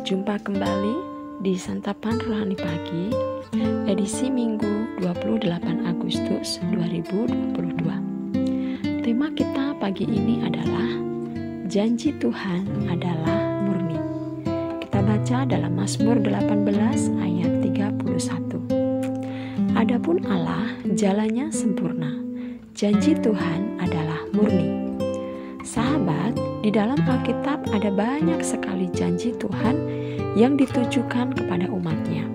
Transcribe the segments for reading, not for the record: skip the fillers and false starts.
Berjumpa kembali di Santapan Rohani Pagi, edisi Minggu 28 Agustus 2022. Tema kita pagi ini adalah Janji Tuhan adalah murni. Kita baca dalam Mazmur 18 ayat 31. Adapun Allah jalannya sempurna, janji Tuhan adalah murni. Sahabat, di dalam Alkitab ada banyak sekali janji Tuhan yang ditujukan kepada umatnya.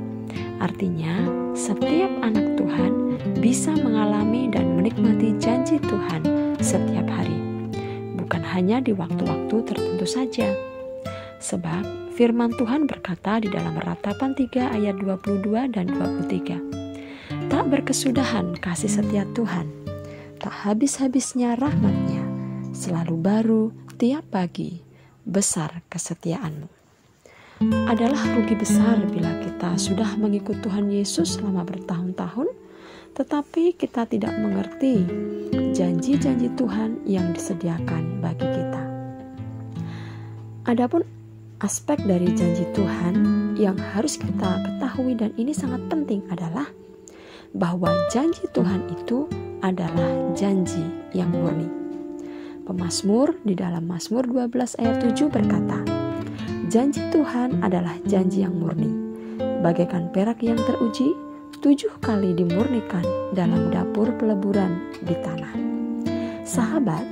Artinya, setiap anak Tuhan bisa mengalami dan menikmati janji Tuhan setiap hari. Bukan hanya di waktu-waktu tertentu saja. Sebab firman Tuhan berkata di dalam Ratapan 3 ayat 22 dan 23. Tak berkesudahan kasih setia Tuhan, tak habis-habisnya rahmat-Nya. Selalu baru tiap pagi, besar kesetiaanmu. Adalah rugi besar bila kita sudah mengikut Tuhan Yesus selama bertahun-tahun, tetapi kita tidak mengerti janji-janji Tuhan yang disediakan bagi kita. Adapun aspek dari janji Tuhan yang harus kita ketahui dan ini sangat penting adalah bahwa janji Tuhan itu adalah janji yang murni. Pemazmur di dalam Mazmur 12 ayat 7 berkata, janji Tuhan adalah janji yang murni, bagaikan perak yang teruji, 7 kali dimurnikan dalam dapur peleburan di tanah. Sahabat,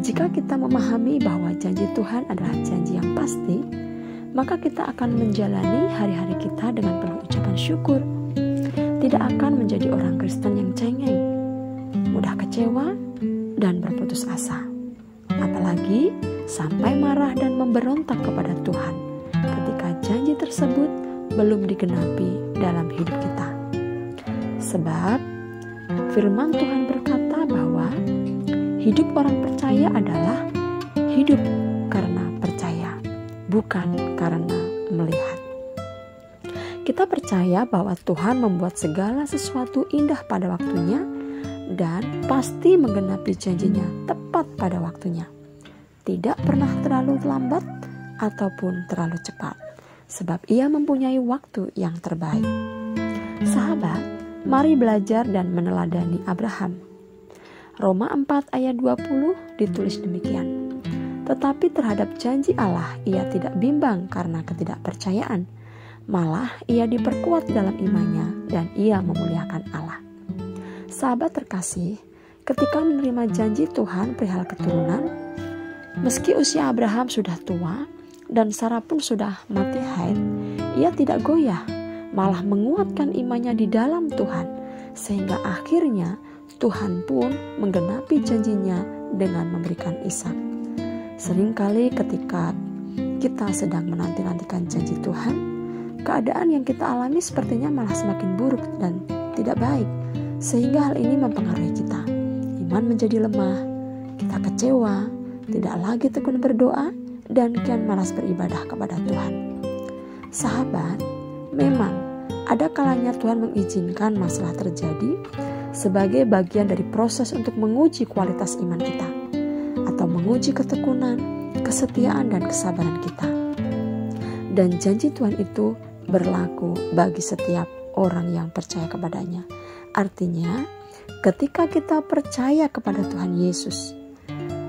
jika kita memahami bahwa janji Tuhan adalah janji yang pasti, maka kita akan menjalani hari-hari kita dengan penuh ucapan syukur. Tidak akan menjadi orang Kristen yang cengeng, mudah kecewa, dan berputus asa. Apalagi sampai marah dan memberontak kepada Tuhan ketika janji tersebut belum digenapi dalam hidup kita. Sebab firman Tuhan berkata bahwa hidup orang percaya adalah hidup karena percaya, bukan karena melihat. Kita percaya bahwa Tuhan membuat segala sesuatu indah pada waktunya dan pasti menggenapi janjinya tepat pada waktunya. Tidak pernah terlalu lambat ataupun terlalu cepat, sebab Ia mempunyai waktu yang terbaik. Sahabat, mari belajar dan meneladani Abraham. Roma 4 ayat 20 ditulis demikian. Tetapi terhadap janji Allah ia tidak bimbang karena ketidakpercayaan. Malah ia diperkuat dalam imannya dan ia memuliakan Allah. Sahabat terkasih, ketika menerima janji Tuhan perihal keturunan, meski usia Abraham sudah tua dan Sarah pun sudah mati haid, ia tidak goyah, malah menguatkan imannya di dalam Tuhan, sehingga akhirnya Tuhan pun menggenapi janjinya dengan memberikan Ishak. Seringkali ketika kita sedang menanti-nantikan janji Tuhan, keadaan yang kita alami sepertinya malah semakin buruk dan tidak baik, sehingga hal ini mempengaruhi kita. Iman menjadi lemah, kita kecewa, tidak lagi tekun berdoa, dan kian malas beribadah kepada Tuhan. Sahabat, memang ada kalanya Tuhan mengizinkan masalah terjadi sebagai bagian dari proses untuk menguji kualitas iman kita, atau menguji ketekunan, kesetiaan, dan kesabaran kita. Dan janji Tuhan itu berlaku bagi setiap orang yang percaya kepadanya. Artinya, ketika kita percaya kepada Tuhan Yesus,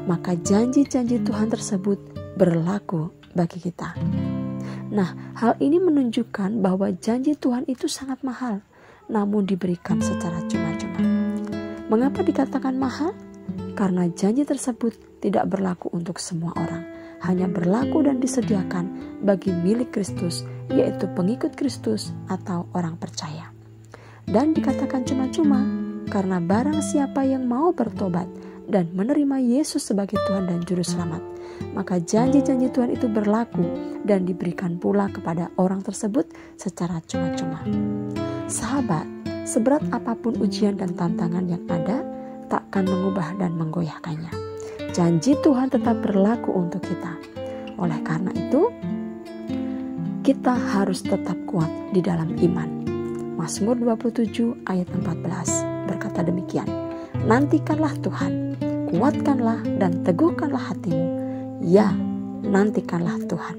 maka janji-janji Tuhan tersebut berlaku bagi kita. Nah, hal ini menunjukkan bahwa janji Tuhan itu sangat mahal, namun diberikan secara cuma-cuma. Mengapa dikatakan mahal? Karena janji tersebut tidak berlaku untuk semua orang, hanya berlaku dan disediakan bagi milik Kristus, yaitu pengikut Kristus atau orang percaya. Dan dikatakan cuma-cuma karena barang siapa yang mau bertobat dan menerima Yesus sebagai Tuhan dan Juru Selamat, maka janji-janji Tuhan itu berlaku dan diberikan pula kepada orang tersebut secara cuma-cuma. Sahabat, seberat apapun ujian dan tantangan yang ada, takkan mengubah dan menggoyahkannya. Janji Tuhan tetap berlaku untuk kita. Oleh karena itu, kita harus tetap kuat di dalam iman. Mazmur 27 ayat 14 berkata demikian. Nantikanlah Tuhan, kuatkanlah dan teguhkanlah hatimu. Ya, nantikanlah Tuhan.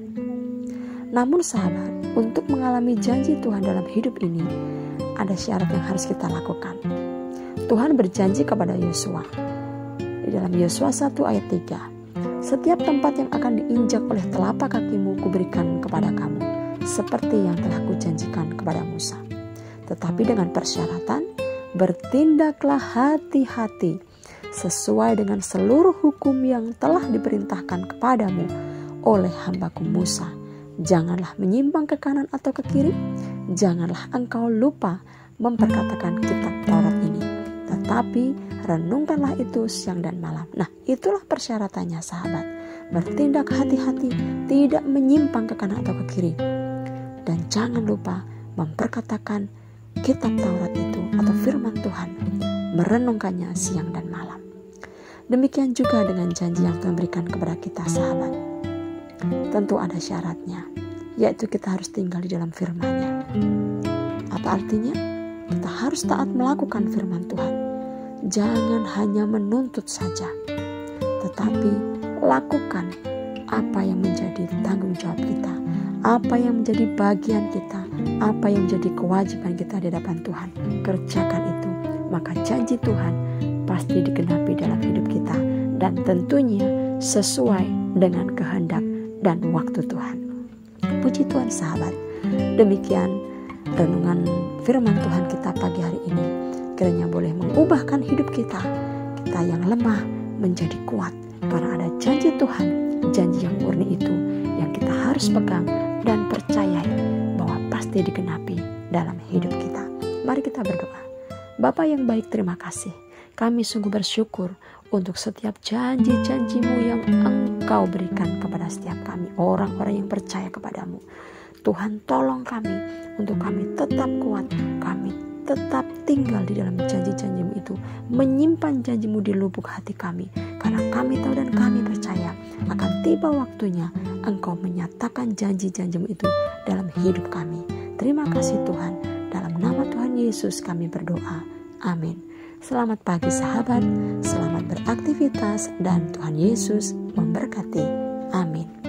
Namun sahabat, untuk mengalami janji Tuhan dalam hidup ini, ada syarat yang harus kita lakukan. Tuhan berjanji kepada Yosua di dalam Yosua 1 ayat 3, "Setiap tempat yang akan diinjak oleh telapak kakimu kuberikan kepada kamu, seperti yang telah kujanjikan kepada Musa. Tetapi dengan persyaratan, bertindaklah hati-hati sesuai dengan seluruh hukum yang telah diperintahkan kepadamu oleh hambaku Musa. Janganlah menyimpang ke kanan atau ke kiri, janganlah engkau lupa memperkatakan kitab Taurat ini, tetapi renungkanlah itu siang dan malam." Nah, itulah persyaratannya sahabat. Bertindak hati-hati, tidak menyimpang ke kanan atau ke kiri. Dan jangan lupa memperkatakan kitab Taurat itu atau firman Tuhan, merenungkannya siang dan malam. Demikian juga dengan janji yang Tuhan berikan kepada kita sahabat. Tentu ada syaratnya, yaitu kita harus tinggal di dalam firman-Nya. Apa artinya? Kita harus taat melakukan firman Tuhan. Jangan hanya menuntut saja, tetapi lakukan apa yang menjadi tanggung jawab kita, apa yang menjadi bagian kita, apa yang menjadi kewajiban kita di hadapan Tuhan. Kerjakan itu, maka janji Tuhan pasti digenapi dalam hidup kita, dan tentunya sesuai dengan kehendak dan waktu Tuhan. Puji Tuhan sahabat, demikian renungan firman Tuhan kita pagi hari ini. Kiranya boleh mengubahkan hidup kita yang lemah menjadi kuat, karena ada janji Tuhan, janji yang murni itu yang kita harus pegang dan percayai bahwa pasti digenapi dalam hidup kita. Mari kita berdoa. Bapa yang baik, terima kasih. Kami sungguh bersyukur untuk setiap janji-janji-Mu yang Engkau berikan kepada setiap kami, orang-orang yang percaya kepadamu. Tuhan, tolong kami untuk kami tetap kuat, kami tetap tinggal di dalam janji-janji-Mu itu, menyimpan janji-Mu di lubuk hati kami, karena kami tahu dan kami percaya akan tiba waktunya Engkau menyatakan janji-janji-Mu itu dalam hidup kami. Terima kasih Tuhan, dalam nama Tuhan Yesus kami berdoa. Amin. Selamat pagi sahabat, selamat beraktivitas, dan Tuhan Yesus memberkati. Amin.